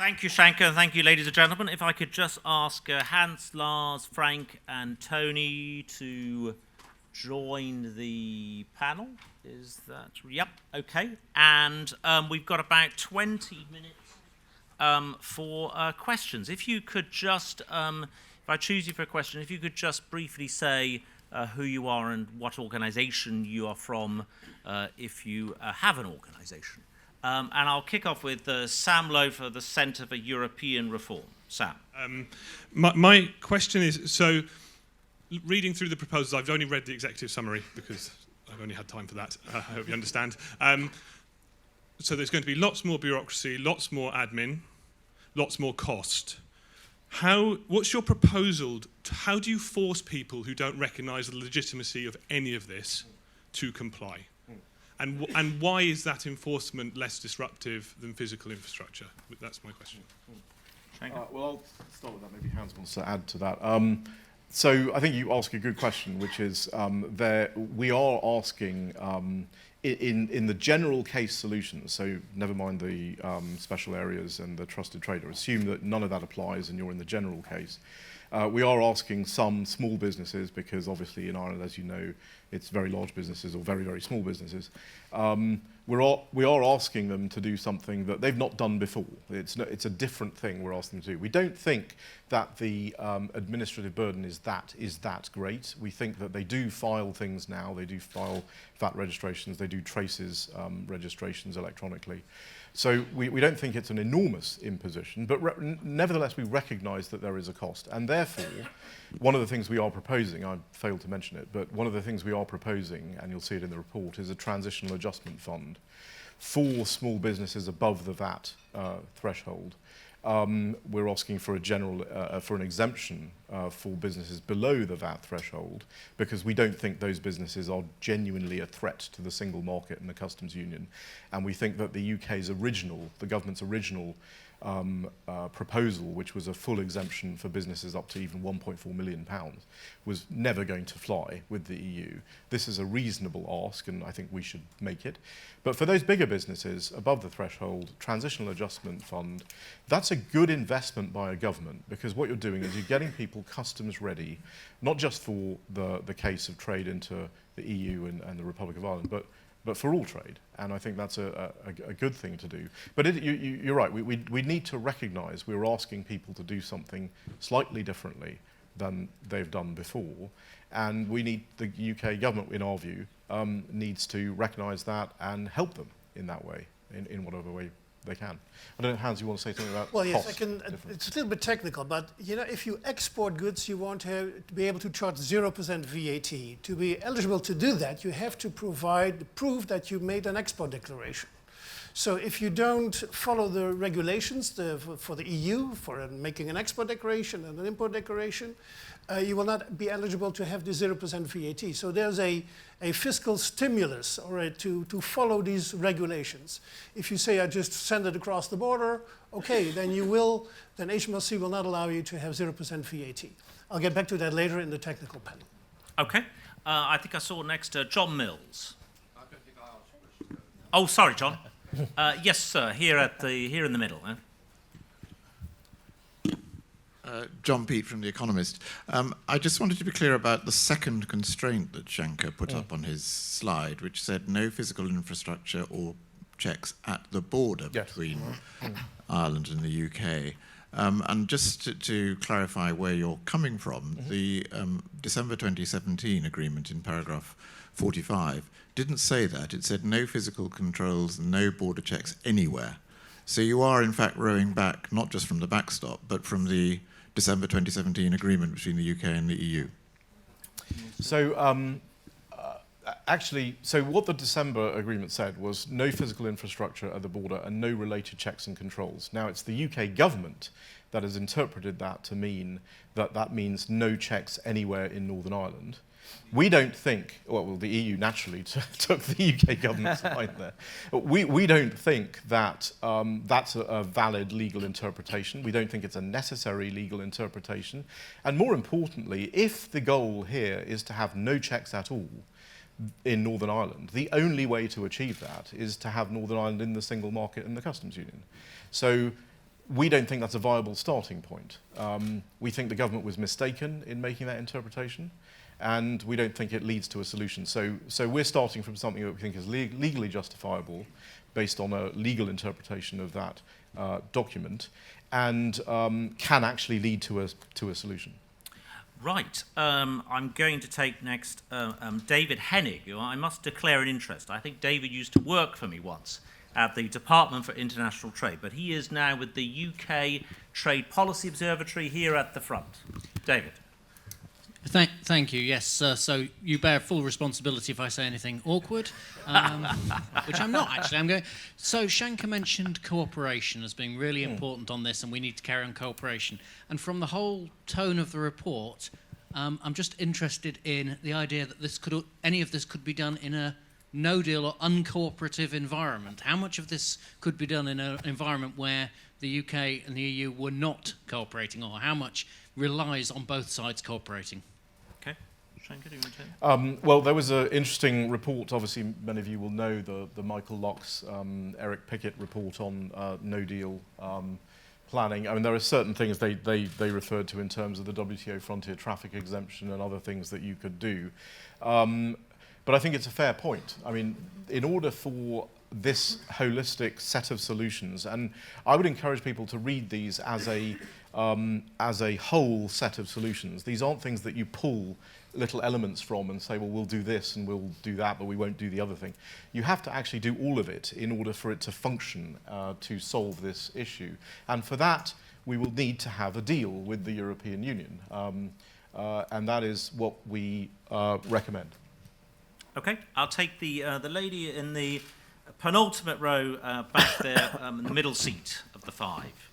Thank you, Shanker. Thank you, ladies and gentlemen. If I could just ask Hans, Lars, Frank, and Tony to join the panel. Is that... Yep, okay. And we've got about 20 minutes for questions. If you could just, if I choose you for a question, if you could just briefly say who you are and what organisation you are from, if you have an organisation. And I'll kick off with Sam Lowe for the Centre for European Reform. Sam. My question is, so reading through the proposals, I've only read the executive summary because I've only had time for that. I hope you understand. So there's going to be lots more bureaucracy, lots more admin, lots more cost. What's your proposal? How do you force people who don't recognise the legitimacy of any of this to comply? And why is that enforcement less disruptive than physical infrastructure? That's my question. Well, I'll start with that. Maybe Hans wants to add to that. So I think you ask a good question, which is we are asking in the general case solutions, so never mind the special areas and the trusted trader, assume that none of that applies and you're in the general case. We are asking some small businesses, because obviously in Ireland, as you know, it's very large businesses or very, very small businesses. We are asking them to do something that they've not done before. It's a different thing we're asking them to do. We don't think that the administrative burden is that great. We think that they do file things now. They do file VAT registrations. They do traces registrations electronically. So we don't think it's an enormous imposition, but nevertheless we recognise that there is a cost. And therefore, one of the things we are proposing, I failed to mention it, but one of the things we are proposing, and you'll see it in the report, is a transitional adjustment fund for small businesses above the VAT threshold. We're asking for an exemption for businesses below the VAT threshold, because we don't think those businesses are genuinely a threat to the single market and the customs union. And we think that the government's original proposal, which was a full exemption for businesses up to even £1.4 million, was never going to fly with the EU. This is a reasonable ask, and I think we should make it. But for those bigger businesses above the threshold, transitional adjustment fund, that's a good investment by a government, because what you're doing is you're getting people customs ready, not just for the case of trade into the EU and the Republic of Ireland, but for all trade. And I think that's a good thing to do. But you're right, we need to recognise we're asking people to do something slightly differently than they've done before. And we need the UK government, in our view, needs to recognise that and help them in that way, in whatever way they can. I don't know, Hans, you want to say something about Well, yes, cost? it's a little bit technical, but if you export goods, you want to be able to charge 0% VAT. To be eligible to do that, you have to provide proof that you made an export declaration. So if you don't follow the regulations for the EU, for making an export declaration and an import declaration, you will not be eligible to have the 0% VAT. So there's a fiscal stimulus to follow these regulations. If you say, I just send it across the border, okay, then HMRC will not allow you to have 0% VAT. I'll get back to that later in the technical panel. Okay. I think I saw next John Mills. I don't think I asked questions. Oh, sorry, John. Yes, sir. Here in the middle. John Peet from The Economist. I just wanted to be clear about the second constraint that Shanker put up on his slide, which said no physical infrastructure or checks at the border between Ireland and the UK. And just to clarify where you're coming from, the December 2017 agreement in paragraph 45 didn't say that. It said no physical controls, no border checks anywhere. So you are, in fact, rowing back not just from the backstop, but from the December 2017 agreement between the UK and the EU. So actually, what the December agreement said was no physical infrastructure at the border and no related checks and controls. Now, it's the UK government that has interpreted that to mean that means no checks anywhere in Northern Ireland. We don't think, well, the EU naturally took the UK government's line there. We don't think that that's a valid legal interpretation. We don't think it's a necessary legal interpretation. And more importantly, if the goal here is to have no checks at all in Northern Ireland, the only way to achieve that is to have Northern Ireland in the single market and the customs union. So we don't think that's a viable starting point. We think the government was mistaken in making that interpretation, and we don't think it leads to a solution. So we're starting from something that we think is legally justifiable based on a legal interpretation of that document, and can actually lead to a solution. Right. I'm going to take next David Hennig, who I must declare an interest. I think David used to work for me once at the Department for International Trade, but he is now with the UK Trade Policy Observatory here at the front. David. Thank you. Yes, so you bear full responsibility if I say anything awkward, which I'm not actually. I'm going. So Shanker mentioned cooperation as being really important on this, and we need to carry on cooperation. And from the whole tone of the report, I'm just interested in the idea that any of this could be done in a no-deal or uncooperative environment. How much of this could be done in an environment where the UK and the EU were not cooperating, or how much relies on both sides cooperating? Okay. Shanker, do you want to take? Well, there was an interesting report, obviously many of you will know the Michael Locke's Eric Pickett report on no-deal planning. I mean, there are certain things they referred to in terms of the WTO frontier traffic exemption and other things that you could do. But I think it's a fair point. I mean, in order for this holistic set of solutions, and I would encourage people to read these as a whole set of solutions. These aren't things that you pull little elements from and say, well, we'll do this and we'll do that, but we won't do the other thing. You have to actually do all of it in order for it to function, to solve this issue. And for that, we will need to have a deal with the European Union. And that is what we recommend. Okay, I'll take the lady in the penultimate row back there in the middle seat of the five.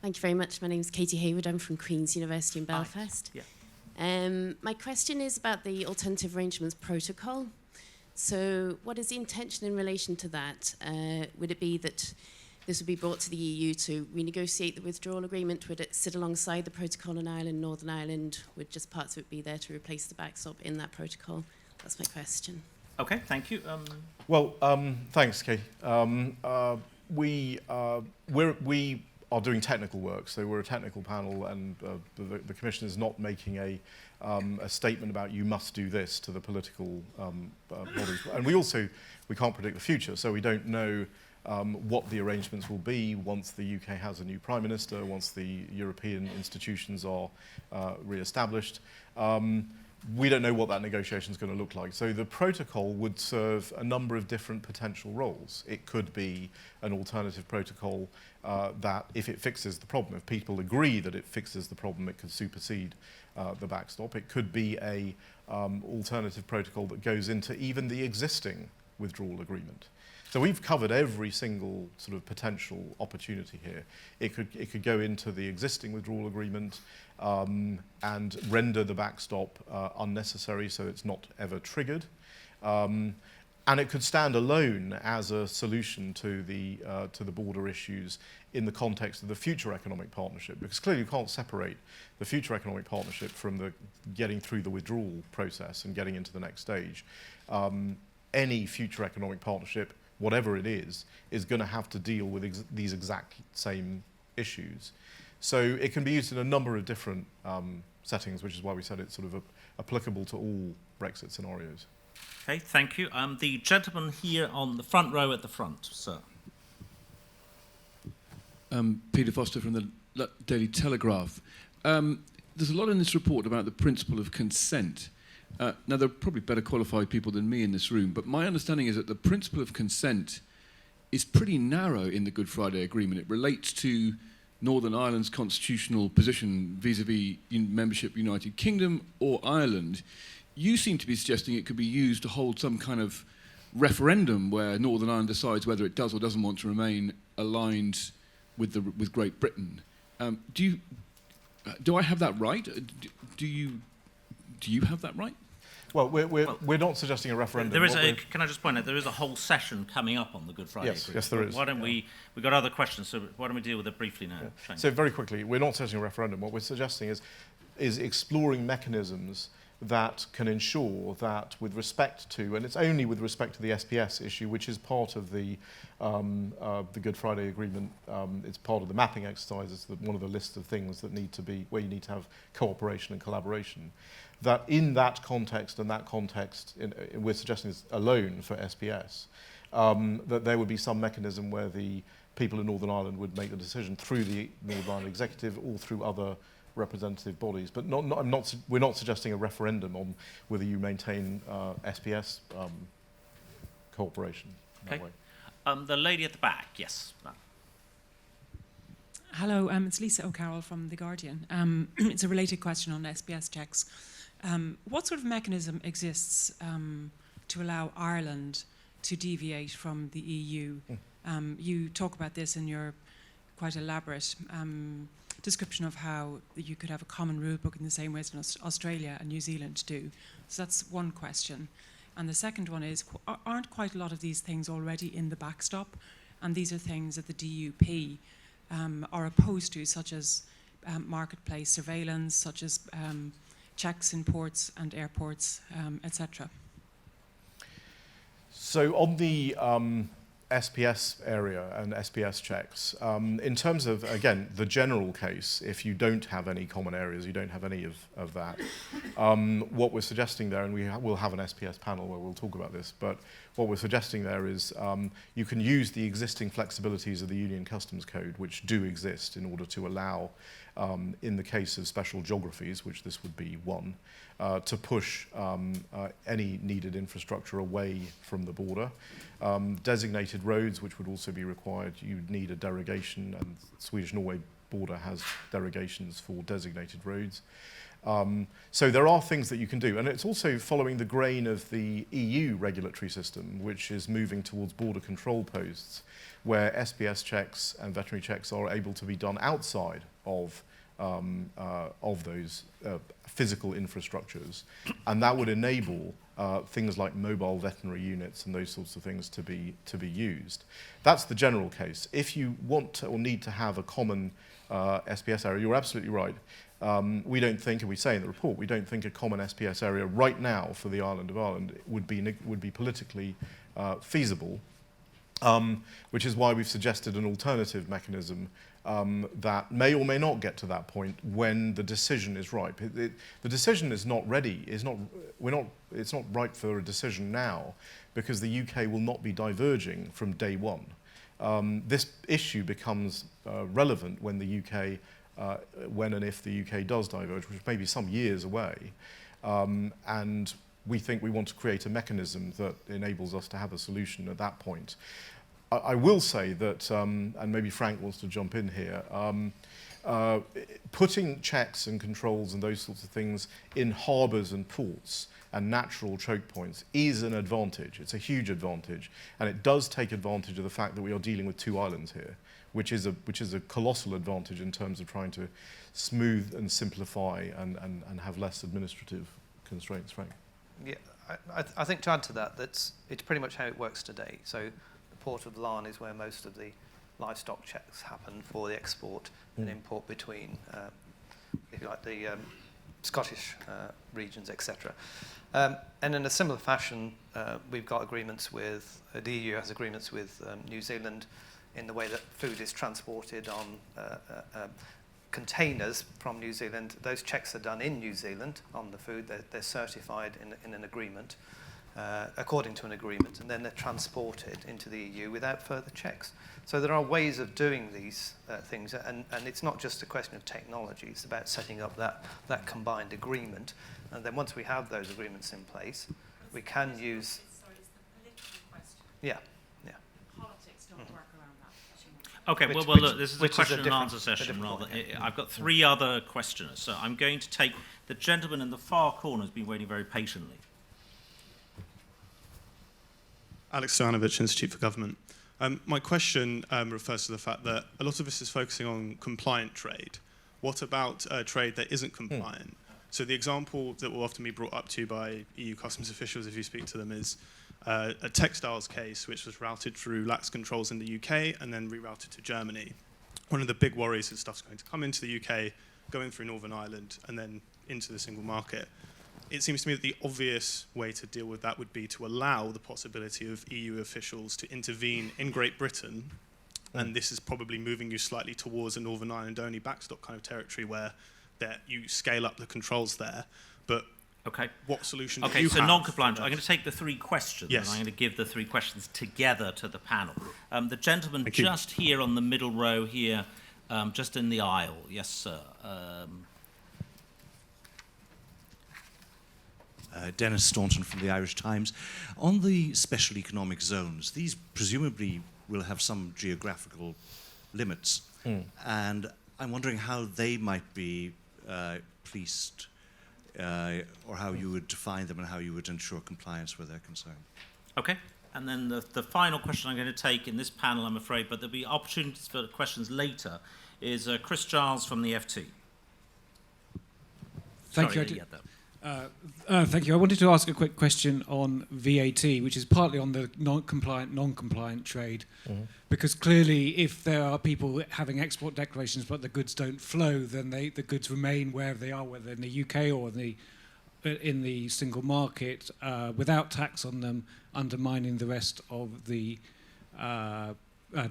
Thank you very much. My name is Katie Hayward. I'm from Queen's University in Belfast. Yeah. My question is about the Alternative Arrangements Protocol. So what is the intention in relation to that? Would it be that this would be brought to the EU to renegotiate the withdrawal agreement? Would it sit alongside the protocol in Ireland, Northern Ireland? Would just parts of it be there to replace the backstop in that protocol? That's my question. Okay, thank you. Well, thanks, Kay. We are doing technical work, so we're a technical panel, and the Commission is not making a statement about you must do this to the political bodies. And we can't predict the future, so we don't know what the arrangements will be once the UK has a new Prime Minister, once the European institutions are re-established. We don't know what that negotiation is going to look like. So the protocol would serve a number of different potential roles. It could be an alternative protocol that, if it fixes the problem, if people agree that it fixes the problem, it could supersede the backstop. It could be a alternative protocol that goes into even the existing withdrawal agreement. So we've covered every single sort of potential opportunity here. It could go into the existing withdrawal agreement and render the backstop unnecessary, so it's not ever triggered. And it could stand alone as a solution to the border issues in the context of the future economic partnership, because clearly you can't separate the future economic partnership from the getting through the withdrawal process and getting into the next stage. Any future economic partnership, whatever it is going to have to deal with these exact same issues. So it can be used in a number of different settings, which is why we said it's sort of applicable to all Brexit scenarios. Okay, thank you. The gentleman here on the front row at the front, sir. Peter Foster from the Daily Telegraph. There's a lot in this report about the principle of consent. Now, there are probably better qualified people than me in this room, but my understanding is that the principle of consent is pretty narrow in the Good Friday Agreement. It relates to Northern Ireland's constitutional position vis-à-vis membership of the United Kingdom or Ireland. You seem to be suggesting it could be used to hold some kind of referendum where Northern Ireland decides whether it does or doesn't want to remain aligned with Great Britain. Do I have that right? Do you have that right? Well, we're not suggesting a referendum. There is can I just point out, there is a whole session coming up on the Good Friday Agreement. Yes, there is. Why don't we've got other questions, so why don't we deal with it briefly now? Yeah. So very quickly, we're not suggesting a referendum. What we're suggesting is exploring mechanisms that can ensure that with respect to, and it's only with respect to the SPS issue, which is part of the Good Friday Agreement, it's part of the mapping exercise, it's one of the list of things that need to be, where you need to have cooperation and collaboration, that in that context, we're suggesting is alone for SPS, that there would be some mechanism where the people in Northern Ireland would make the decision through the Northern Ireland Executive or through other representative bodies, but we're not suggesting a referendum on whether you maintain SPS cooperation in that way. The lady at the back, yes. Hello, it's Lisa O'Carroll from The Guardian. It's a related question on SPS checks. What sort of mechanism exists to allow Ireland to deviate from the EU? You talk about this in your quite elaborate description of how you could have a common rule book in the same way as Australia and New Zealand do. So that's one question. And the second one is, aren't quite a lot of these things already in the backstop? And these are things that the DUP are opposed to, such as marketplace surveillance, such as checks in ports and airports, etc. So on the SPS area and SPS checks, in terms of, again, the general case, if you don't have any common areas, you don't have any of that, what we're suggesting there, and we'll have an SPS panel where we'll talk about this, but what we're suggesting there is you can use the existing flexibilities of the Union Customs Code, which do exist, in order to allow, in the case of special geographies, which this would be one, to push any needed infrastructure away from the border. Designated roads, which would also be required, you'd need a derogation, and Swedish-Norway border has derogations for designated roads. So there are things that you can do, and it's also following the grain of the EU regulatory system, which is moving towards border control posts, where SPS checks and veterinary checks are able to be done outside of those physical infrastructures, and that would enable things like mobile veterinary units and those sorts of things to be used. That's the general case. If you want to, or need to have a common SPS area, you're absolutely right. We don't think, and we say in the report, we don't think a common SPS area right now for the island of Ireland would be politically feasible, which is why we've suggested an alternative mechanism that may or may not get to that point when the decision is ripe. The decision is not ready. It's not ripe for a decision now, because the UK will not be diverging from day one. This issue becomes relevant when the UK, when and if the UK does diverge, which may be some years away, and we think we want to create a mechanism that enables us to have a solution at that point. I will say that, and maybe Frank wants to jump in here, putting checks and controls and those sorts of things in harbours and ports and natural choke points is an advantage. It's a huge advantage, and it does take advantage of the fact that we are dealing with two islands here, which is a colossal advantage in terms of trying to smooth and simplify and have less administrative constraints. Frank? Yeah, I think to add to that, it's pretty much how it works today. So the Port of Larne is where most of the livestock checks happen for the export and import between, if you like, the Scottish regions, etc. And in a similar fashion, we've got agreements with, the EU has agreements with New Zealand in the way that food is transported on containers from New Zealand. Those checks are done in New Zealand on the food. They're certified in an agreement, according to an agreement, and then they're transported into the EU without further checks. So there are ways of doing these things, and it's not just a question of technology. It's about setting up that combined agreement, and then once we have those agreements in place, we can use... Sorry, it's the political question. Yeah. Politics don't work around that. Okay, Which- well, look, this is a which is a question and different- answer a session different rather. point, yeah. I've got three other questioners, so I'm going to take the gentleman in the far corner who's been waiting very patiently. Alex Stojanovic, Institute for Government. My question refers to the fact that a lot of this is focusing on compliant trade. What about trade that isn't compliant? So the example that will often be brought up to by EU customs officials if you speak to them is a textiles case which was routed through lax controls in the UK and then rerouted to Germany. One of the big worries is stuff's going to come into the UK, going through Northern Ireland and then into the single market. it seems to me that the obvious way to deal with that would be to allow the possibility of EU officials to intervene in Great Britain, and this is probably moving you slightly towards a Northern Ireland-only backstop kind of territory where you scale up the controls there. But okay, what solution do okay, you so have? non-compliant. I'm going to take the three questions, Yes. and I'm going to give the three questions together to the panel. The gentleman Thank you. just here on the middle row here, just in the aisle. Yes, sir. Dennis Staunton from the Irish Times. On the special economic zones, these presumably will have some geographical limits, and I'm wondering how they might be policed, or how you would define them and how you would ensure compliance where they're concerned. Okay. And then the final question I'm going to take in this panel, I'm afraid, but there'll be opportunities for questions later, is Chris Giles from the FT. Thank Sorry, you. yeah, that- Thank you. I wanted to ask a quick question on VAT, which is partly on the non-compliant trade, because clearly if there are people having export declarations but the goods don't flow, then the goods remain wherever they are, whether in the UK or in the single market, without tax on them, undermining the rest of the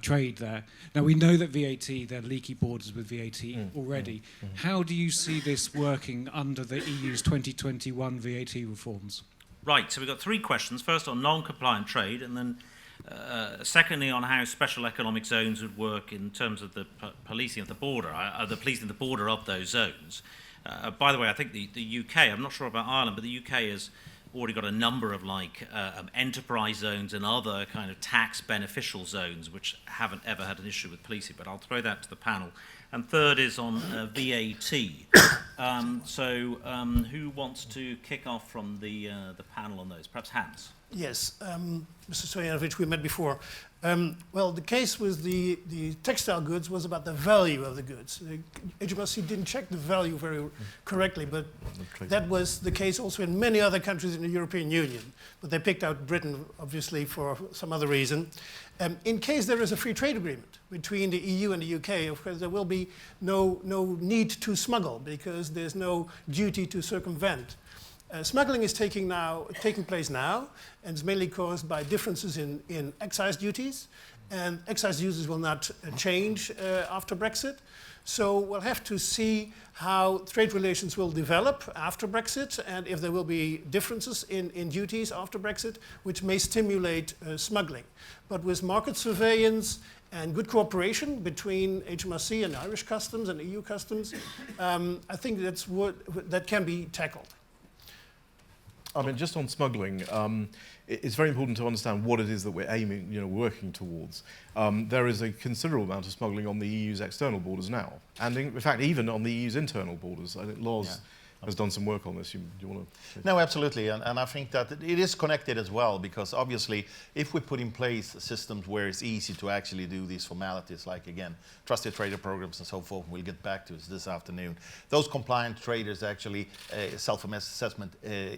trade there. Now, we know that VAT, there are leaky borders with VAT already. How do you see this working under the EU's 2021 VAT reforms? Right, so we've got three questions. First on non-compliant trade, and then secondly on how special economic zones would work in terms of the policing of the border, the policing the border of those zones. By the way, I think the UK, I'm not sure about Ireland, but the UK has already got a number of enterprise zones and other kind of tax beneficial zones which haven't ever had an issue with policing, but I'll throw that to the panel. And third is on VAT. Who wants to kick off from the panel on those? Perhaps Hans. Yes, Mr. Stojanovic, we met before. Well, the case with the textile goods was about the value of the goods. The HMRC didn't check the value very correctly, but that was the case also in many other countries in the European Union. But they picked out Britain, obviously, for some other reason. In case there is a free trade agreement between the EU and the UK, of course, there will be no need to smuggle because there's no duty to circumvent. Smuggling is taking place now, and it's mainly caused by differences in excise duties, and excise duties will not change after Brexit. So we'll have to see how trade relations will develop after Brexit, and if there will be differences in duties after Brexit, which may stimulate smuggling. But with market surveillance and good cooperation between HMRC and Irish customs and EU customs, I think that can be tackled. I mean, just on smuggling, it's very important to understand what it is that we're aiming, working towards. There is a considerable amount of smuggling on the EU's external borders now, and in fact, even on the EU's internal borders. I think Lars has done some work on this. Do you want to? No, absolutely, and I think that it is connected as well, because obviously, if we put in place systems where it's easy to actually do these formalities, like again, trusted trader programs and so forth, we'll get back to this afternoon. Those compliant traders actually self-assessment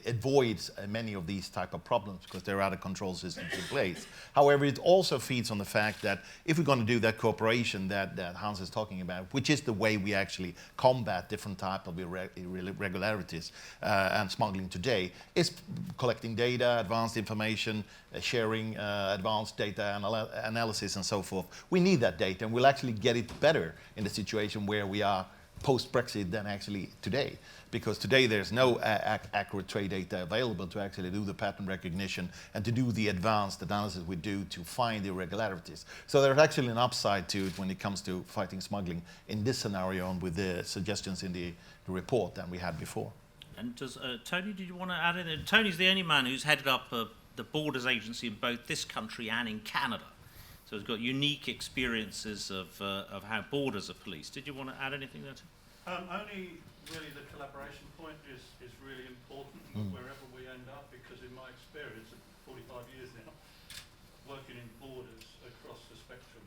avoids many of these type of problems because there are other control systems in place. However, it also feeds on the fact that if we're going to do that cooperation that Hans is talking about, which is the way we actually combat different type of irregularities and smuggling today, is collecting data, advanced information, sharing advanced data analysis and so forth. We need that data, and we'll actually get it better in the situation where we are post-Brexit than actually today. Because today there's no accurate trade data available to actually do the pattern recognition and to do the advanced analysis we do to find the irregularities. So there's actually an upside to it when it comes to fighting smuggling in this scenario and with the suggestions in the report that we had before. And does Tony, did you want to add anything? Tony's the only man who's headed up the Borders Agency in both this country and in Canada. So he's got unique experiences of how borders are policed. Did you want to add anything there? Only really the collaboration point is really important wherever we end up, because in my experience of 45 years now, working in borders across the spectrum,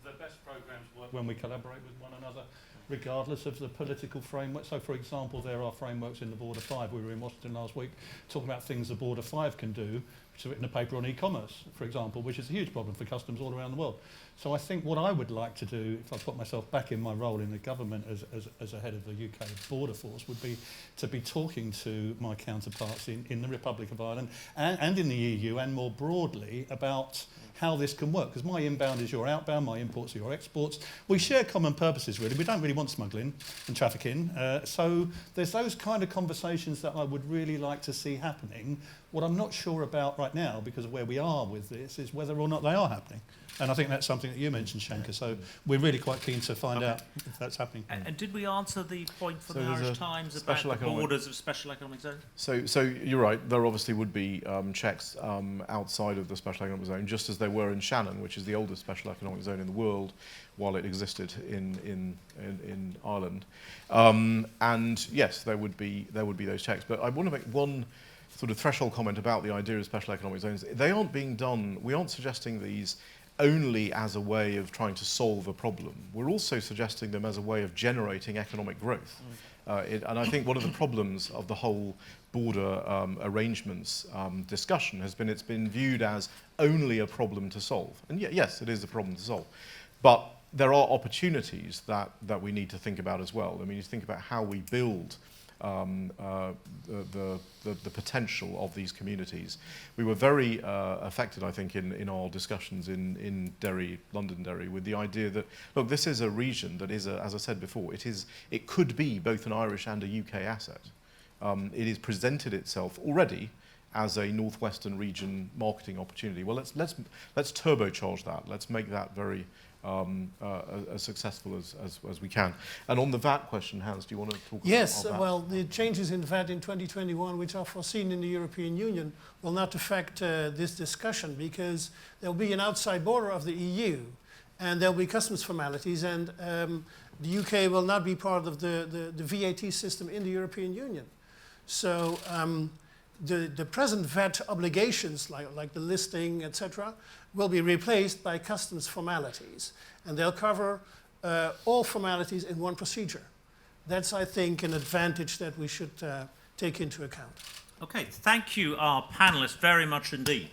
the best programs work when we collaborate with one another, regardless of the political framework. So, for example, there are frameworks in the Border 5. We were in Washington last week talking about things the Border 5 can do, which has written a paper on e-commerce, for example, which is a huge problem for customs all around the world. So I think what I would like to do, if I put myself back in my role in the government as a head of the UK Border Force, would be to be talking to my counterparts in the Republic of Ireland and in the EU and more broadly about how this can work. Because my inbound is your outbound, my imports are your exports. We share common purposes, really. We don't really want smuggling and trafficking. So there's those kind of conversations that I would really like to see happening. What I'm not sure about right now, because of where we are with this, is whether or not they are happening. And I think that's something that you mentioned, Shanker. So we're really quite keen to find out if that's happening. And did we answer the point for So the there's Irish a Times special about the economic- borders of special economic zones? So you're right. There obviously would be checks outside of the special economic zone, just as there were in Shannon, which is the oldest special economic zone in the world, while it existed in Ireland. And yes, there would be those checks. But I want to make one sort of threshold comment about the idea of special economic zones. They aren't being done. We aren't suggesting these only as a way of trying to solve a problem. We're also suggesting them as a way of generating economic growth. And I think one of the problems of the whole border arrangements discussion has been it's been viewed as only a problem to solve. And yes, it is a problem to solve. But there are opportunities that we need to think about as well. I mean, you think about how we build the potential of these communities. We were very affected, I think, in our discussions in Derry, Londonderry, with the idea that, look, this is a region that is, as I said before, it could be both an Irish and a UK asset. It has presented itself already as a northwestern region marketing opportunity. Well, let's turbocharge that. Let's make that very as successful as we can. And on the VAT question, Hans, do you want to talk yes, about VAT? well, the changes in VAT in 2021, which are foreseen in the European Union, will not affect this discussion because there will be an outside border of the EU and there will be customs formalities and the UK will not be part of the VAT system in the European Union. So the present VAT obligations, like the listing, etc., will be replaced by customs formalities. And they'll cover all formalities in one procedure. That's, I think, an advantage that we should take into account. Okay, thank you, our panellists, very much indeed.